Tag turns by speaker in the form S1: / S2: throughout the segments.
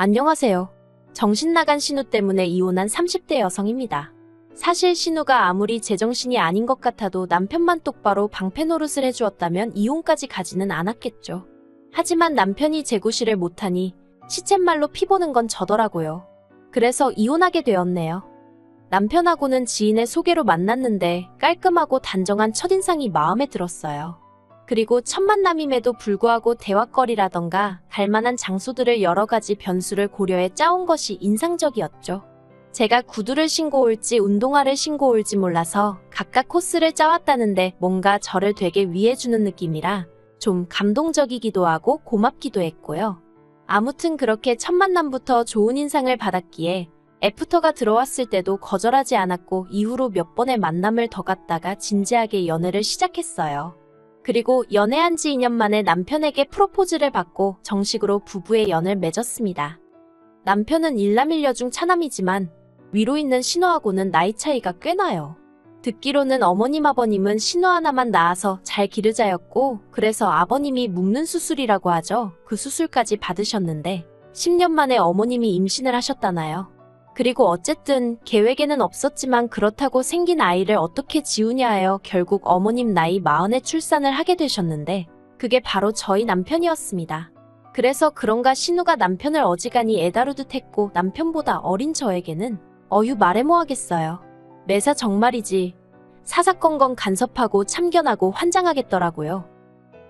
S1: 안녕하세요. 정신나간 신우 때문에 이혼한 30대 여성입니다. 사실 신우가 아무리 제정신이 아닌 것 같아도 남편만 똑바로 방패 노릇을 해주었다면 이혼까지 가지는 않았겠죠. 하지만 남편이 재구실을 못하니 시쳇말로 피보는 건 저더라고요. 그래서 이혼하게 되었네요. 남편하고는 지인의 소개로 만났는데 깔끔하고 단정한 첫인상이 마음에 들었어요. 그리고 첫 만남임에도 불구하고 대화거리라던가 갈만한 장소들을 여러 가지 변수를 고려해 짜온 것이 인상적이었죠. 제가 구두를 신고 올지 운동화를 신고 올지 몰라서 각각 코스를 짜왔다는데 뭔가 저를 되게 위해주는 느낌이라 좀 감동적이기도 하고 고맙기도 했고요. 아무튼 그렇게 첫 만남부터 좋은 인상을 받았기에 애프터가 들어왔을 때도 거절하지 않았고 이후로 몇 번의 만남을 더 갖다가 진지하게 연애를 시작했어요. 그리고 연애한 지 2년 만에 남편에게 프로포즈를 받고 정식으로 부부의 연을 맺었습니다. 남편은 일남일녀 중 차남이지만 위로 있는 신우하고는 나이 차이가 꽤 나요. 듣기로는 어머님 아버님은 신우 하나만 낳아서 잘 기르자였고 그래서 아버님이 묶는 수술이라고 하죠. 그 수술까지 받으셨는데 10년 만에 어머님이 임신을 하셨다나요. 그리고 어쨌든 계획에는 없었지만 그렇다고 생긴 아이를 어떻게 지우냐 하여 결국 어머님 나이 40에 출산을 하게 되셨는데 그게 바로 저희 남편이었습니다. 그래서 그런가 신우가 남편을 어지간히 애다루듯 했고 남편보다 어린 저에게는 어휴 말해 뭐하겠어요. 매사 정말이지 사사건건 간섭하고 참견하고 환장하겠더라고요.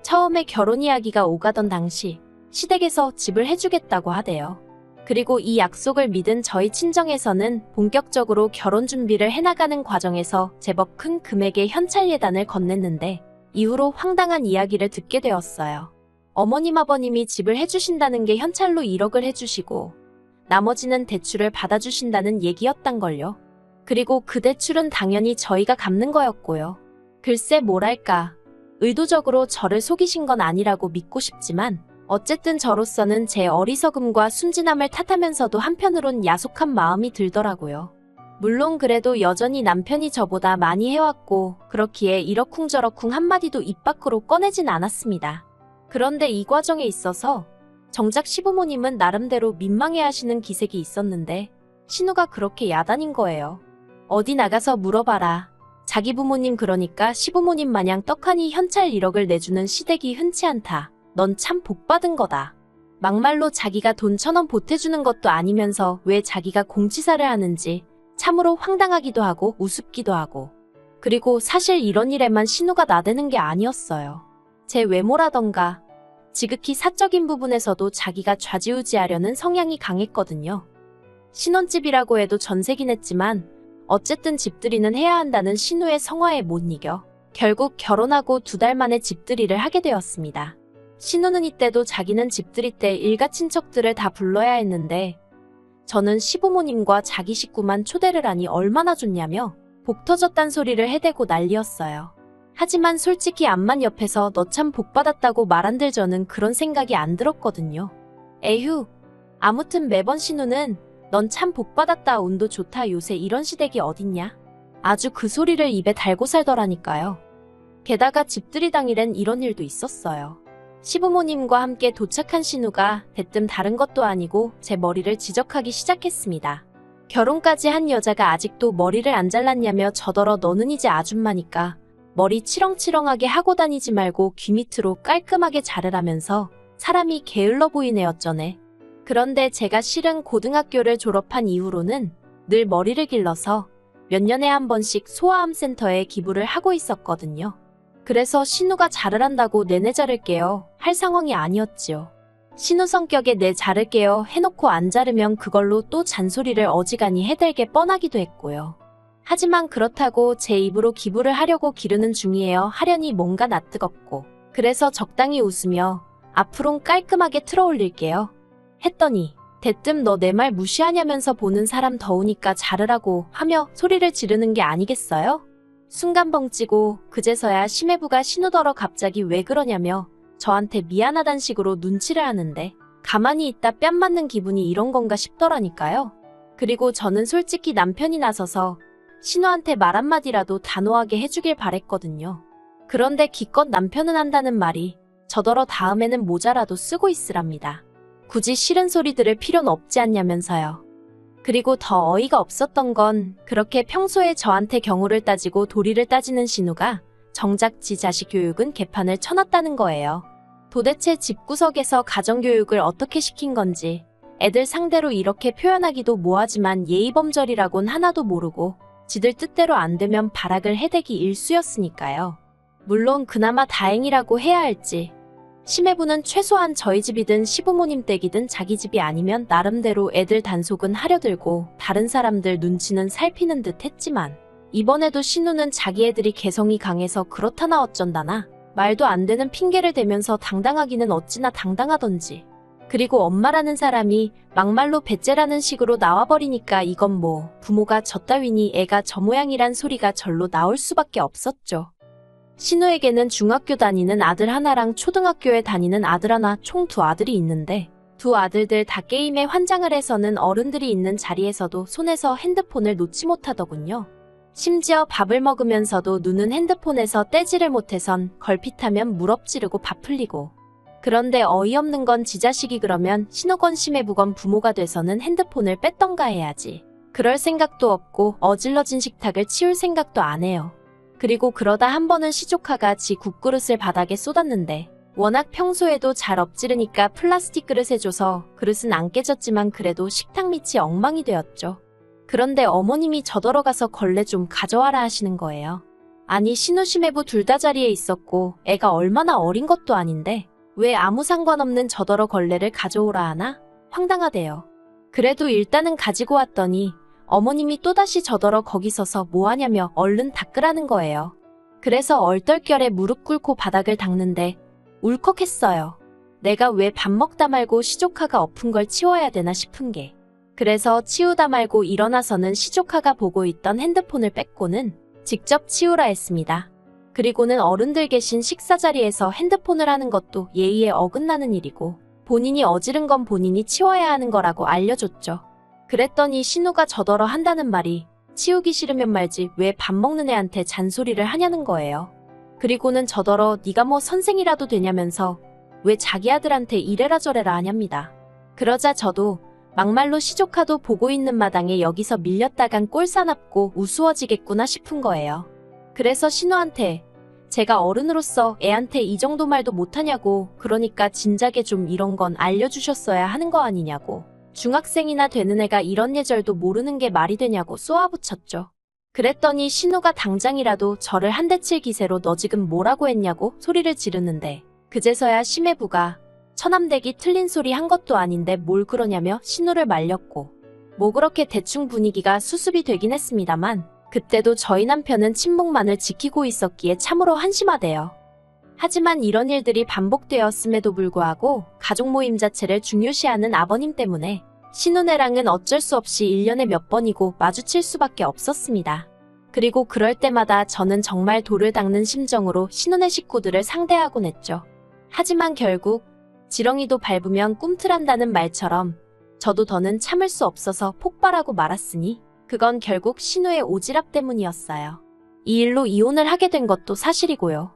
S1: 처음에 결혼 이야기가 오가던 당시 시댁에서 집을 해주겠다고 하대요. 그리고 이 약속을 믿은 저희 친정에서는 본격적으로 결혼 준비를 해나가는 과정에서 제법 큰 금액의 현찰 예단을 건넸는데 이후로 황당한 이야기를 듣게 되었어요. 어머님 아버님이 집을 해주신다는 게 현찰로 1억을 해주시고 나머지는 대출을 받아주신다는 얘기였단걸요. 그리고 그 대출은 당연히 저희가 갚는 거였고요. 글쎄 뭐랄까 의도적으로 저를 속이신 건 아니라고 믿고 싶지만 어쨌든 저로서는 제 어리석음과 순진함을 탓하면서도 한편으론 야속한 마음이 들더라고요. 물론 그래도 여전히 남편이 저보다 많이 해왔고 그렇기에 이러쿵저러쿵 한마디도 입 밖으로 꺼내진 않았습니다. 그런데 이 과정에 있어서 정작 시부모님은 나름대로 민망해하시는 기색이 있었는데 신우가 그렇게 야단인 거예요. 어디 나가서 물어봐라. 자기 부모님 그러니까 시부모님 마냥 떡하니 현찰 1억을 내주는 시댁이 흔치 않다. 넌 참 복받은 거다. 막말로 자기가 돈 1,000원 보태주는 것도 아니면서 왜 자기가 공치사를 하는지 참으로 황당하기도 하고 우습기도 하고. 그리고 사실 이런 일에만 신우가 나대는 게 아니었어요. 제 외모라던가 지극히 사적인 부분에서도 자기가 좌지우지하려는 성향이 강했거든요. 신혼집이라고 해도 전세긴 했지만 어쨌든 집들이는 해야 한다는 신우의 성화에 못 이겨 결국 결혼하고 2달 만에 집들이를 하게 되었습니다. 신우는 이때도 자기는 집들이 때 일가 친척들을 다 불러야 했는데 저는 시부모님과 자기 식구만 초대를 하니 얼마나 좋냐며 복 터졌단 소리를 해대고 난리였어요. 하지만 솔직히 암만 옆에서 너 참 복받았다고 말한들 저는 그런 생각이 안 들었거든요. 에휴, 아무튼 매번 신우는 넌 참 복받았다 운도 좋다 요새 이런 시댁이 어딨냐? 아주 그 소리를 입에 달고 살더라니까요. 게다가 집들이 당일엔 이런 일도 있었어요. 시부모님과 함께 도착한 신우가 대뜸 다른 것도 아니고 제 머리를 지적하기 시작했습니다. 결혼까지 한 여자가 아직도 머리를 안 잘랐냐며 저더러 너는 이제 아줌마니까 머리 치렁치렁하게 하고 다니지 말고 귀 밑으로 깔끔하게 자르라면서 사람이 게을러 보이네 어쩌네. 그런데 제가 실은 고등학교를 졸업한 이후로는 늘 머리를 길러서 몇 년에 한 번씩 소아암 센터에 기부를 하고 있었거든요. 그래서 신우가 자르란다고 내내 자를게요 할 상황이 아니었지요. 신우 성격에 내 자를게요 해놓고 안 자르면 그걸로 또 잔소리를 어지간히 해댈 게 뻔하기도 했고요. 하지만 그렇다고 제 입으로 기부를 하려고 기르는 중이에요 하려니 뭔가 낯뜨겁고 그래서 적당히 웃으며 앞으론 깔끔하게 틀어올릴게요 했더니 대뜸 너 내 말 무시하냐면서 보는 사람 더우니까 자르라고 하며 소리를 지르는 게 아니겠어요? 순간 벙찌고 그제서야 심해부가 신우더러 갑자기 왜 그러냐며 저한테 미안하단 식으로 눈치를 하는데 가만히 있다 뺨 맞는 기분이 이런 건가 싶더라니까요. 그리고 저는 솔직히 남편이 나서서 신우한테 말 한마디라도 단호하게 해주길 바랬거든요. 그런데 기껏 남편은 한다는 말이 저더러 다음에는 모자라도 쓰고 있으랍니다. 굳이 싫은 소리 들을 필요는 없지 않냐면서요. 그리고 더 어이가 없었던 건 그렇게 평소에 저한테 경우를 따지고 도리를 따지는 신우가 정작 지 자식 교육은 개판을 쳐놨다는 거예요. 도대체 집구석에서 가정교육을 어떻게 시킨 건지 애들 상대로 이렇게 표현하기도 뭐하지만 예의범절이라곤 하나도 모르고 지들 뜻대로 안 되면 발악을 해대기 일쑤였으니까요. 물론 그나마 다행이라고 해야 할지 심해부는 최소한 저희 집이든 시부모님 댁이든 자기 집이 아니면 나름대로 애들 단속은 하려들고 다른 사람들 눈치는 살피는 듯 했지만 이번에도 신우는 자기 애들이 개성이 강해서 그렇다나 어쩐다나 말도 안 되는 핑계를 대면서 당당하기는 어찌나 당당하던지 그리고 엄마라는 사람이 막말로 배째라는 식으로 나와버리니까 이건 뭐 부모가 저 따위니 애가 저 모양이란 소리가 절로 나올 수밖에 없었죠. 신우에게는 중학교 다니는 아들 하나랑 초등학교에 다니는 아들 하나 총 두 아들이 있는데 두 아들들 다 게임에 환장을 해서는 어른들이 있는 자리에서도 손에서 핸드폰을 놓지 못하더군요. 심지어 밥을 먹으면서도 눈은 핸드폰에서 떼지를 못해선 걸핏하면 무럽지르고 밥 흘리고 그런데 어이없는 건 지 자식이 그러면 신호건 심해부건 부모가 돼서는 핸드폰을 뺐던가 해야지. 그럴 생각도 없고 어질러진 식탁을 치울 생각도 안 해요. 그리고 그러다 한 번은 시조카가 지 국그릇을 바닥에 쏟았는데 워낙 평소에도 잘 엎지르니까 플라스틱 그릇에 줘서 그릇은 안 깨졌지만 그래도 식탁 밑이 엉망이 되었죠. 그런데 어머님이 저더러 가서 걸레 좀 가져와라 하시는 거예요. 아니 신우 심해부 둘 다 자리에 있었고 애가 얼마나 어린 것도 아닌데 왜 아무 상관없는 저더러 걸레를 가져오라 하나? 황당하대요. 그래도 일단은 가지고 왔더니 어머님이 또다시 저더러 거기 서서 뭐하냐며 얼른 닦으라는 거예요. 그래서 얼떨결에 무릎 꿇고 바닥을 닦는데 울컥했어요. 내가 왜 밥 먹다 말고 시조카가 엎은 걸 치워야 되나 싶은 게. 그래서 치우다 말고 일어나서는 시조카가 보고 있던 핸드폰을 뺏고는 직접 치우라 했습니다. 그리고는 어른들 계신 식사 자리에서 핸드폰을 하는 것도 예의에 어긋나는 일이고 본인이 어지른 건 본인이 치워야 하는 거라고 알려줬죠. 그랬더니 신우가 저더러 한다는 말이 치우기 싫으면 말지 왜 밥 먹는 애한테 잔소리를 하냐는 거예요. 그리고는 저더러 네가 뭐 선생이라도 되냐면서 왜 자기 아들한테 이래라 저래라 하냐입니다. 그러자 저도 막말로 시조카도 보고 있는 마당에 여기서 밀렸다간 꼴사납고 우스워지겠구나 싶은 거예요. 그래서 신우한테 제가 어른으로서 애한테 이 정도 말도 못하냐고 그러니까 진작에 좀 이런 건 알려주셨어야 하는 거 아니냐고 중학생이나 되는 애가 이런 예절도 모르는 게 말이 되냐고 쏘아붙였죠. 그랬더니 신우가 당장이라도 저를 한 대 칠 기세로 너 지금 뭐라고 했냐고 소리를 지르는데 그제서야 심해부가 처남댁이 틀린 소리 한 것도 아닌데 뭘 그러냐며 신우를 말렸고 뭐 그렇게 대충 분위기가 수습이 되긴 했습니다만 그때도 저희 남편은 침묵만을 지키고 있었기에 참으로 한심하대요. 하지만 이런 일들이 반복되었음에도 불구하고 가족 모임 자체를 중요시하는 아버님 때문에 신우네랑은 어쩔 수 없이 1년에 몇 번이고 마주칠 수밖에 없었습니다. 그리고 그럴 때마다 저는 정말 돌을 닦는 심정으로 신우네 식구들을 상대하곤 했죠. 하지만 결국 지렁이도 밟으면 꿈틀한다는 말처럼 저도 더는 참을 수 없어서 폭발하고 말았으니 그건 결국 신우의 오지랖 때문이었어요. 이 일로 이혼을 하게 된 것도 사실이고요.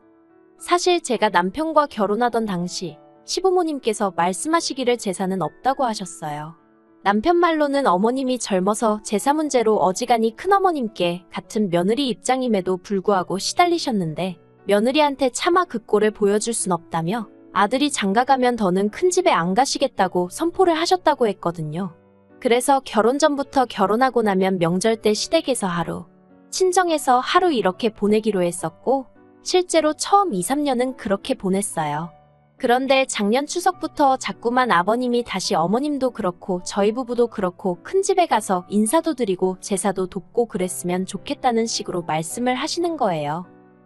S1: 사실 제가 남편과 결혼하던 당시 시부모님께서 말씀하시기를 재산은 없다고 하셨어요. 남편 말로는 어머님이 젊어서 제사 문제로 어지간히 큰어머님께 같은 며느리 입장임에도 불구하고 시달리셨는데 며느리한테 차마 그 꼴을 보여줄 순 없다며 아들이 장가가면 더는 큰 집에 안 가시겠다고 선포를 하셨다고 했거든요. 그래서 결혼 전부터 결혼하고 나면 명절 때 시댁에서 하루, 친정에서 하루 이렇게 보내기로 했었고 실제로 처음 2, 3년은 그렇게 보냈어요. 그런데 작년 추석부터 자꾸만 아버님이 다시 어머님도 그렇고 저희 부부도 그렇고 큰 집에 가서 인사도 드리고 제사도 돕고 그랬으면 좋겠다는 식으로 말씀을 하시는 거예요.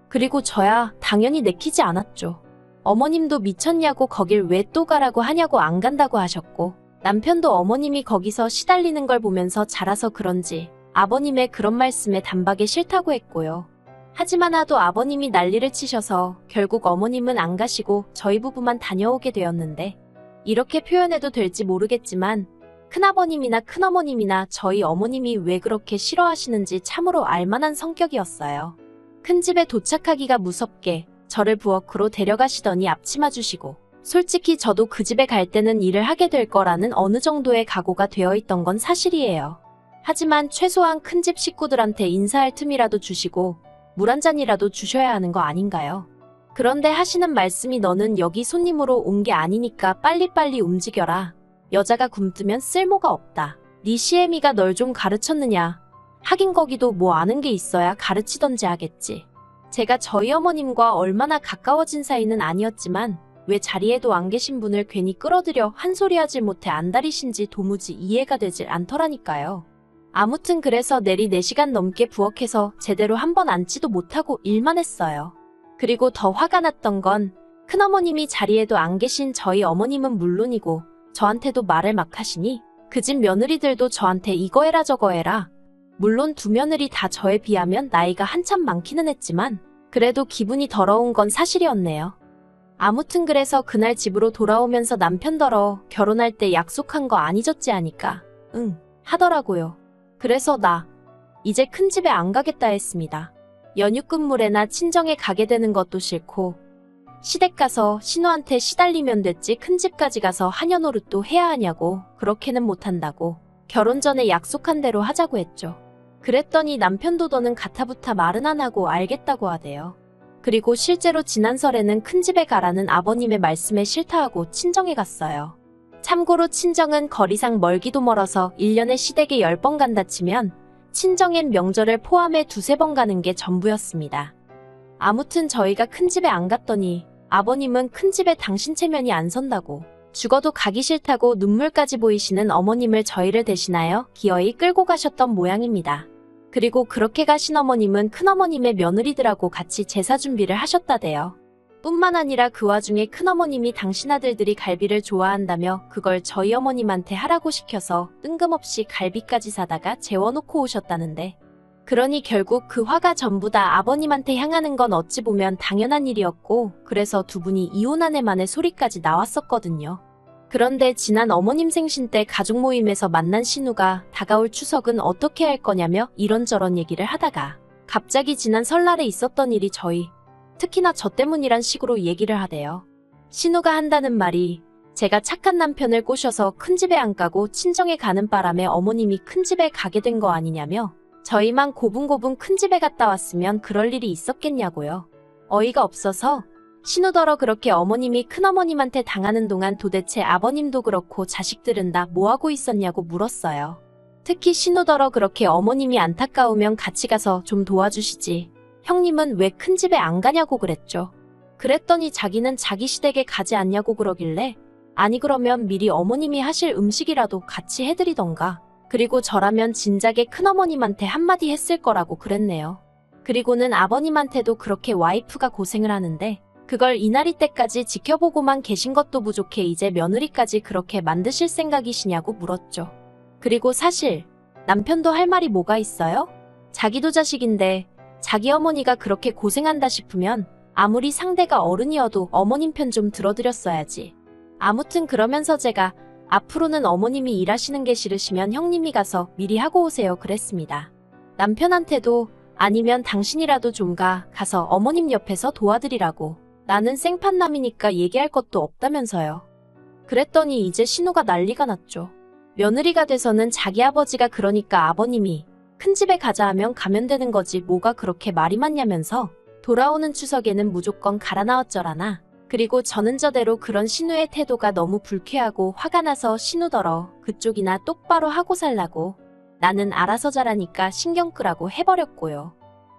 S1: 그리고 저야 당연히 내키지 않았죠. 어머님도 미쳤냐고 거길 왜 또 가라고 하냐고 안 간다고 하셨고 남편도 어머님이 거기서 시달리는 걸 보면서 자라서 그런지 아버님의 그런 말씀에 단박에 싫다고 했고요. 하지만 하도 아버님이 난리를 치셔서 결국 어머님은 안 가시고 저희 부부만 다녀오게 되었는데 이렇게 표현해도 될지 모르겠지만 큰아버님이나 큰어머님이나 저희 어머님이 왜 그렇게 싫어하시는지 참으로 알만한 성격이었어요. 큰 집에 도착하기가 무섭게 저를 부엌으로 데려가시더니 앞치마 주시고 솔직히 저도 그 집에 갈 때는 일을 하게 될 거라는 어느 정도의 각오가 되어 있던 건 사실이에요. 하지만 최소한 큰 집 식구들한테 인사할 틈이라도 주시고 물 한 잔이라도 주셔야 하는 거 아닌가요? 그런데 하시는 말씀이 너는 여기 손님으로 온 게 아니니까 빨리빨리 움직여라. 여자가 굶뜨면 쓸모가 없다. 네 시애미가 널 좀 가르쳤느냐. 하긴 거기도 뭐 아는 게 있어야 가르치던지 하겠지. 제가 저희 어머님과 얼마나 가까워진 사이는 아니었지만 왜 자리에도 안 계신 분을 괜히 끌어들여 한 소리 하질 못해 안달이신지 도무지 이해가 되질 않더라니까요. 아무튼 그래서 내리 4시간 넘게 부엌에서 제대로 한 번 앉지도 못하고 일만 했어요. 그리고 더 화가 났던 건 큰어머님이 자리에도 안 계신 저희 어머님은 물론이고 저한테도 말을 막 하시니 그 집 며느리들도 저한테 이거 해라 저거 해라. 물론 두 며느리 다 저에 비하면 나이가 한참 많기는 했지만 그래도 기분이 더러운 건 사실이었네요. 아무튼 그래서 그날 집으로 돌아오면서 남편더러 결혼할 때 약속한 거 안 잊었지 하니까 응 하더라고요. 그래서 나 이제 큰 집에 안 가겠다 했습니다. 연휴 끝물에나 친정에 가게 되는 것도 싫고 시댁 가서 신우한테 시달리면 됐지 큰 집까지 가서 하녀 노릇도 해야 하냐고 그렇게는 못한다고 결혼 전에 약속한 대로 하자고 했죠. 그랬더니 남편도 너는 가타부타 말은 안 하고 알겠다고 하대요. 그리고 실제로 지난 설에는 큰 집에 가라는 아버님의 말씀에 싫다하고 친정에 갔어요. 참고로 친정은 거리상 멀기도 멀어서 1년에 시댁에 10번 간다 치면 친정엔 명절을 포함해 2-3번 가는 게 전부였습니다. 아무튼 저희가 큰 집에 안 갔더니 아버님은 큰 집에 당신 체면이 안 선다고 죽어도 가기 싫다고 눈물까지 보이시는 어머님을 저희를 대신하여 기어이 끌고 가셨던 모양입니다. 그리고 그렇게 가신 어머님은 큰어머님의 며느리들하고 같이 제사 준비를 하셨다대요. 뿐만 아니라 그 와중에 큰어머님이 당신 아들들이 갈비를 좋아한다며 그걸 저희 어머님한테 하라고 시켜서 뜬금없이 갈비까지 사다가 재워놓고 오셨다는데 그러니 결국 그 화가 전부 다 아버님한테 향하는 건 어찌 보면 당연한 일이었고 그래서 두 분이 이혼한 해만의 소리까지 나왔었거든요. 그런데 지난 어머님 생신 때 가족 모임에서 만난 신우가 다가올 추석은 어떻게 할 거냐며 이런저런 얘기를 하다가 갑자기 지난 설날에 있었던 일이 특히나 저 때문이란 식으로 얘기를 하대요. 신우가 한다는 말이 제가 착한 남편을 꼬셔서 큰 집에 안 가고 친정에 가는 바람에 어머님이 큰 집에 가게 된 거 아니냐며 저희만 고분고분 큰 집에 갔다 왔으면 그럴 일이 있었겠냐고요. 어이가 없어서 신우더러 그렇게 어머님이 큰어머님한테 당하는 동안 도대체 아버님도 그렇고 자식들은 다 뭐하고 있었냐고 물었어요. 특히 신우더러 그렇게 어머님이 안타까우면 같이 가서 좀 도와주시지. 형님은 왜 큰 집에 안 가냐고 그랬죠. 그랬더니 자기는 자기 시댁에 가지 않냐고 그러길래 아니 그러면 미리 어머님이 하실 음식이라도 같이 해드리던가. 그리고 저라면 진작에 큰어머님한테 한마디 했을 거라고 그랬네요. 그리고는 아버님한테도 그렇게 와이프가 고생을 하는데 그걸 이날이 때까지 지켜보고만 계신 것도 부족해 이제 며느리까지 그렇게 만드실 생각이시냐고 물었죠. 그리고 사실 남편도 할 말이 뭐가 있어요? 자기도 자식인데 자기 어머니가 그렇게 고생한다 싶으면 아무리 상대가 어른이어도 어머님 편 좀 들어드렸어야지. 아무튼 그러면서 제가 앞으로는 어머님이 일하시는 게 싫으시면 형님이 가서 미리 하고 오세요 그랬습니다. 남편한테도 아니면 당신이라도 좀 가서 어머님 옆에서 도와드리라고. 나는 생판남이니까 얘기할 것도 없다면서요. 그랬더니 이제 신우가 난리가 났죠. 며느리가 돼서는 자기 아버지가 그러니까 아버님이 큰 집에 가자 하면 가면 되는 거지 뭐가 그렇게 말이 많냐면서 돌아오는 추석에는 무조건 가라 나왔저라나. 그리고 저는 저대로 그런 신우의 태도가 너무 불쾌하고 화가 나서 신우더러 그쪽이나 똑바로 하고 살라고 나는 알아서 잘하니까 신경 끄라고 해버렸고요.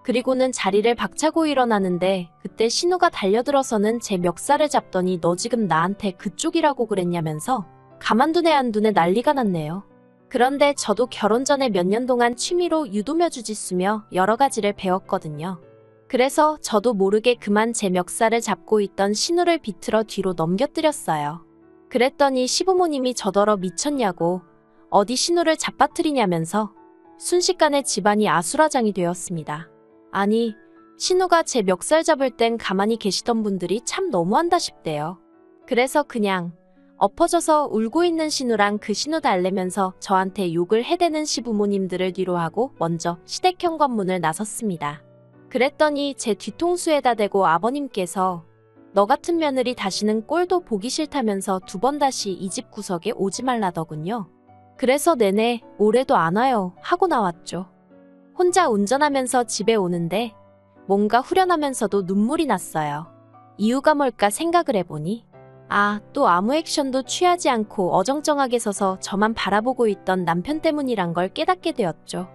S1: 그리고는 자리를 박차고 일어나는데 그때 신우가 달려들어서는 제 멱살을 잡더니 너 지금 나한테 그쪽이라고 그랬냐면서 가만두네 안 두네 난리가 났네요. 그런데 저도 결혼 전에 몇 년 동안 취미로 유도며 주짓수며 여러 가지를 배웠거든요. 그래서 저도 모르게 그만 제 멱살을 잡고 있던 신우를 비틀어 뒤로 넘겨뜨렸어요. 그랬더니 시부모님이 저더러 미쳤냐고 어디 신우를 잡아뜨리냐면서 순식간에 집안이 아수라장이 되었습니다. 아니, 신우가 제 멱살 잡을 땐 가만히 계시던 분들이 참 너무한다 싶대요. 그래서 그냥 엎어져서 울고 있는 신우랑 그 신우 달래면서 저한테 욕을 해대는 시부모님들을 뒤로하고 먼저 시댁 현관문을 나섰습니다. 그랬더니 제 뒤통수에다 대고 아버님께서 너 같은 며느리 다시는 꼴도 보기 싫다면서 2번 다시 이 집 구석에 오지 말라더군요. 그래서 내내 올해도 안 와요 하고 나왔죠. 혼자 운전하면서 집에 오는데 뭔가 후련하면서도 눈물이 났어요. 이유가 뭘까 생각을 해보니 또 아무 액션도 취하지 않고 어정쩡하게 서서 저만 바라보고 있던 남편 때문이란 걸 깨닫게 되었죠.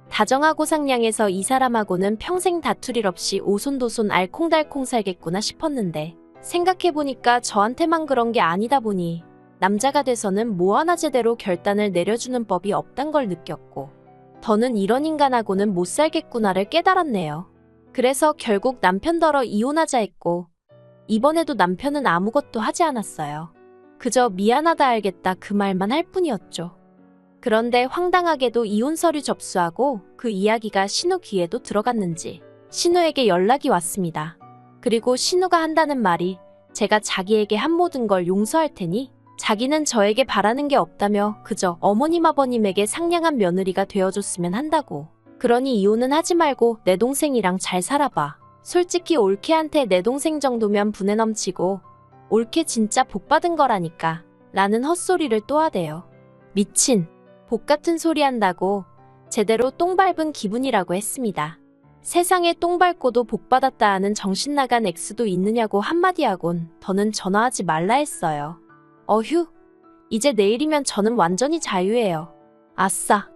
S1: 다정하고 상냥해서 이 사람하고는 평생 다툴 일 없이 오손도손 알콩달콩 살겠구나 싶었는데 생각해보니까 저한테만 그런 게 아니다 보니 남자가 돼서는 뭐 하나 제대로 결단을 내려주는 법이 없단 걸 느꼈고 더는 이런 인간하고는 못 살겠구나를 깨달았네요. 그래서 결국 남편더러 이혼하자 했고 이번에도 남편은 아무것도 하지 않았어요. 그저 미안하다 알겠다 그 말만 할 뿐이었죠. 그런데 황당하게도 이혼 서류 접수하고 그 이야기가 신우 귀에도 들어갔는지 신우에게 연락이 왔습니다. 그리고 신우가 한다는 말이 제가 자기에게 한 모든 걸 용서할 테니 자기는 저에게 바라는 게 없다며 그저 어머님 아버님에게 상냥한 며느리가 되어줬으면 한다고. 그러니 이혼은 하지 말고 내 동생이랑 잘 살아봐. 솔직히 올케한테 내 동생 정도면 분에 넘치고 올케 진짜 복 받은 거라니까 라는 헛소리를 또 하대요. 미친 복 같은 소리 한다고 제대로 똥 밟은 기분이라고 했습니다. 세상에 똥 밟고도 복 받았다 하는 정신 나간 엑스도 있느냐고 한마디 하곤 더는 전화하지 말라 했어요. 어휴, 이제 내일이면 저는 완전히 자유예요. 아싸.